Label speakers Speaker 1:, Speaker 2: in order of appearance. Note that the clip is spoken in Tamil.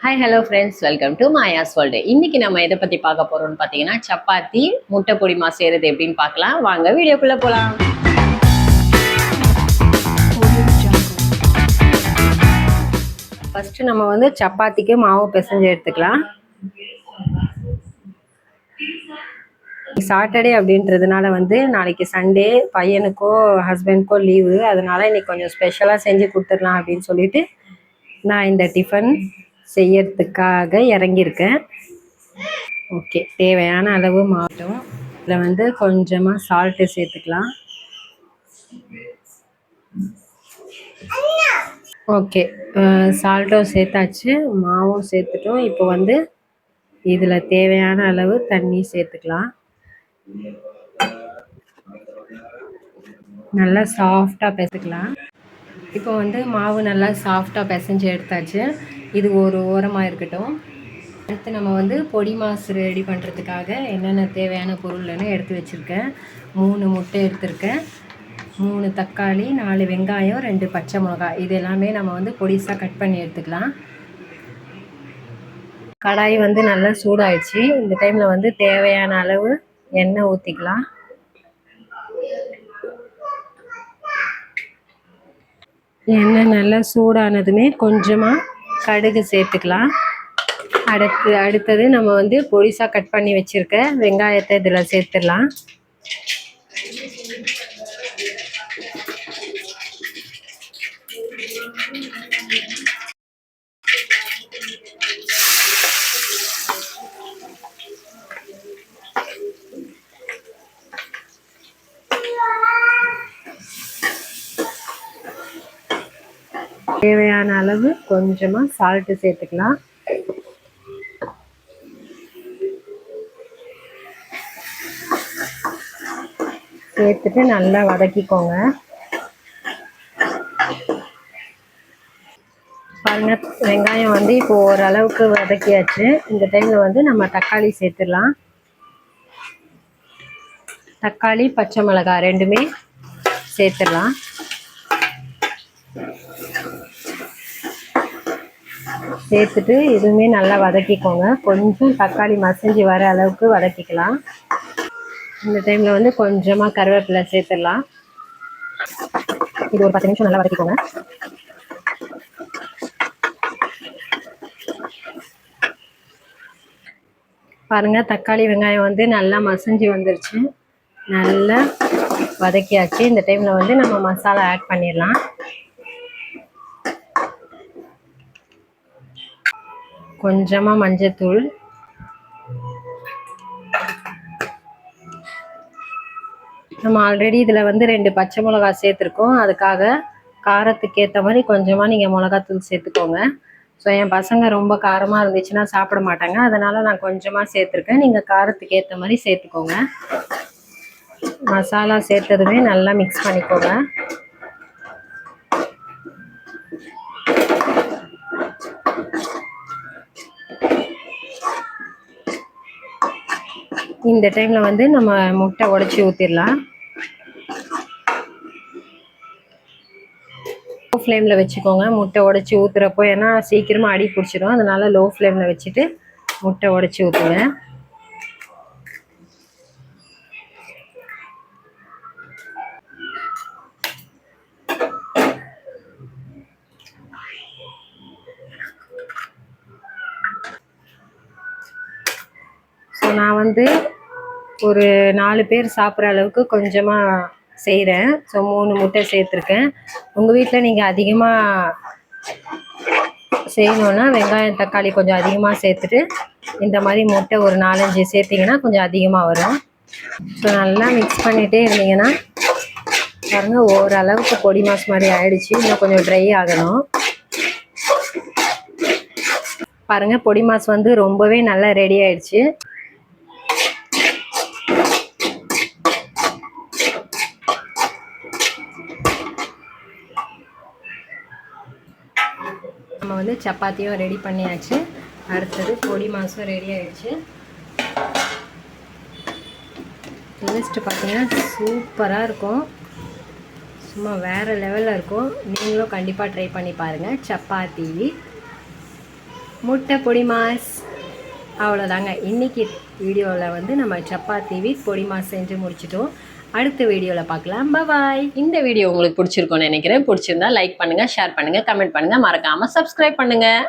Speaker 1: Hi hello friends, welcome to Maya's world. இன்னைக்கு நம்ம எதை பற்றி பார்க்க போகிறோம்னு பார்த்தீங்கன்னா, சப்பாத்தி முட்டை பொடிமா செய்கிறது எப்படின்னு பார்க்கலாம். வாங்க வீடியோக்குள்ளே போகலாம். ஃபஸ்ட்டு நம்ம வந்து சப்பாத்திக்கு மாவு பிசைஞ்சு எடுத்துக்கலாம். சாட்டர்டே அப்படின்றதுனால வந்து நாளைக்கு சண்டே, பையனுக்கோ ஹஸ்பண்ட்க்கோ லீவு, அதனால இன்னைக்கு கொஞ்சம் ஸ்பெஷலாக செஞ்சு கொடுத்துடலாம் அப்படின்னு சொல்லிட்டு நான் இந்த டிஃபன் செய்யறதுக்காக இறங்கியிருக்கேன். ஓகே, தேவையான அளவு மாட்டும். இதில் வந்து கொஞ்சமாக சால்ட்டு சேர்த்துக்கலாம். ஓகே, சால்ட்டும் சேர்த்தாச்சு, மாவும் சேர்த்துட்டோம். இப்போ வந்து இதில் தேவையான அளவு தண்ணி சேர்த்துக்கலாம். நல்லா சாஃப்டாக பிசைக்கலாம். இப்போ வந்து மாவு நல்லா சாஃப்டாக பிசைஞ்சு எடுத்தாச்சு. இது ஒரு ஓரமாக இருக்கட்டும். அடுத்து நம்ம வந்து பொடி மாஸ் ரெடி பண்ணுறதுக்காக என்னென்ன தேவையான பொருள்னு எடுத்து வச்சுருக்கேன். 3 முட்டை எடுத்திருக்கேன், 3 தக்காளி, 4 வெங்காயம், 2 பச்சை மிளகாய். இது எல்லாமே நம்ம வந்து பொடிசாக கட் பண்ணி எடுத்துக்கலாம். கடாய் வந்து நல்லா சூடாயிடுச்சு. இந்த டைமில் வந்து தேவையான அளவு எண்ணெய் ஊற்றிக்கலாம். எண்ணெய் நல்லா சூடானதுமே கொஞ்சமாக கடுகு சேர்த்துக்கலாம். அடுத்தது நம்ம வந்து பொடிசாக கட் பண்ணி வச்சுருக்க வெங்காயத்தை இதில் சேர்த்துடலாம். தேவையான அளவு கொஞ்சமாக சால்ட்டு சேர்த்துக்கலாம். சேர்த்துட்டு நல்லா வதக்கிக்கோங்க. பாருங்க, வெங்காயம் வந்து இப்போ ஓரளவுக்கு வதக்கியாச்சு. இந்த டைமில் வந்து நம்ம தக்காளி சேர்த்துடலாம். தக்காளி, பச்சை மிளகாய் ரெண்டுமே சேர்த்துடலாம். சேர்த்துட்டு இதுவுமே நல்லா வதக்கிக்கோங்க. கொஞ்சம் தக்காளி மசிஞ்சு வர அளவுக்கு வதக்கிக்கலாம். இந்த டைமில் வந்து கொஞ்சமாக கருவேப்பிலை சேர்த்துடலாம். இது ஒரு 10 நிமிஷம் நல்லா வதக்கிக்கோங்க. பாருங்கள், தக்காளி வெங்காயம் வந்து நல்லா மசிஞ்சு வந்துருச்சு, நல்லா வதக்கியாச்சு. இந்த டைமில் வந்து நம்ம மசாலா ஆட் பண்ணிடலாம். கொஞ்சமாக மஞ்சத்தூள், நம்ம ஆல்ரெடி இதில் வந்து 2 பச்சை மிளகாய் சேர்த்துருக்கோம். அதுக்காக காரத்துக்கு ஏற்ற மாதிரி கொஞ்சமாக நீங்கள் மிளகாத்தூள் சேர்த்துக்கோங்க. ஸோ என் பசங்க ரொம்ப காரமாக இருந்துச்சுன்னா சாப்பிட மாட்டாங்க, அதனால் நான் கொஞ்சமாக சேர்த்துருக்கேன். நீங்கள் காரத்துக்கு ஏற்ற மாதிரி சேர்த்துக்கோங்க. மசாலா சேர்த்ததுமே நல்லா மிக்ஸ் பண்ணிக்கோங்க. இந்த டைமில் வந்து நம்ம முட்டை உடைச்சி ஊற்றிடலாம். லோ ஃப்ளேமில் வச்சுக்கோங்க முட்டை உடைச்சி ஊற்றுறப்போ, ஏன்னா சீக்கிரமாக அடி பிடிச்சிடும். அதனால் லோ ஃப்ளேமில் வச்சுட்டு முட்டை உடைச்சி ஊற்றுங்க. ஸோ நான் வந்து ஒரு 4 பேர் சாப்பிட்ற அளவுக்கு கொஞ்சமாக செய்கிறேன். ஸோ 3 முட்டை சேர்த்துருக்கேன். உங்கள் வீட்டில் நீங்கள் அதிகமாக செய்யணுன்னா வெங்காயம் தக்காளி கொஞ்சம் அதிகமாக சேர்த்துட்டு இந்த மாதிரி முட்டை ஒரு 4-5 சேர்த்திங்கன்னா கொஞ்சம் அதிகமாக வரும். ஸோ நல்லா மிக்ஸ் பண்ணிகிட்டே இருந்தீங்கன்னா பாருங்கள், ஓரளவுக்கு பொடி மாஸ் மாதிரி ஆயிடுச்சு. இன்னும் கொஞ்சம் ட்ரை ஆகணும். பாருங்கள், பொடி மாஸ் வந்து ரொம்பவே நல்லா ரெடி ஆயிடுச்சு. நம்ம வந்து சப்பாத்தியும் ரெடி பண்ணியாச்சு. அடுத்தது பொடி மாசும் ரெடி ஆயிடுச்சு. டேஸ்ட்டு பார்த்தீங்கன்னா சூப்பராக இருக்கும், சும்மா வேறு லெவலில் இருக்கும். நீங்களும் கண்டிப்பாக ட்ரை பண்ணி பாருங்கள். சப்பாத்தி முட்டை பொடி மாஸ். அவ்வளோதாங்க. இன்றைக்கி வீடியோவில் வந்து நம்ம சப்பாத்தி வித் பொடி மாஸ் செஞ்சு முடிச்சிட்டோம். அடுத்த வீடியோவில் பார்க்கலாம். பாய். இந்த வீடியோ உங்களுக்கு பிடிச்சிருக்கோன்னு நினைக்கிறேன். பிடிச்சிருந்தா லைக் பண்ணுங்கள், ஷேர் பண்ணுங்கள், கமெண்ட் பண்ணுங்கள், மறக்காமல் சப்ஸ்கிரைப் பண்ணுங்கள்.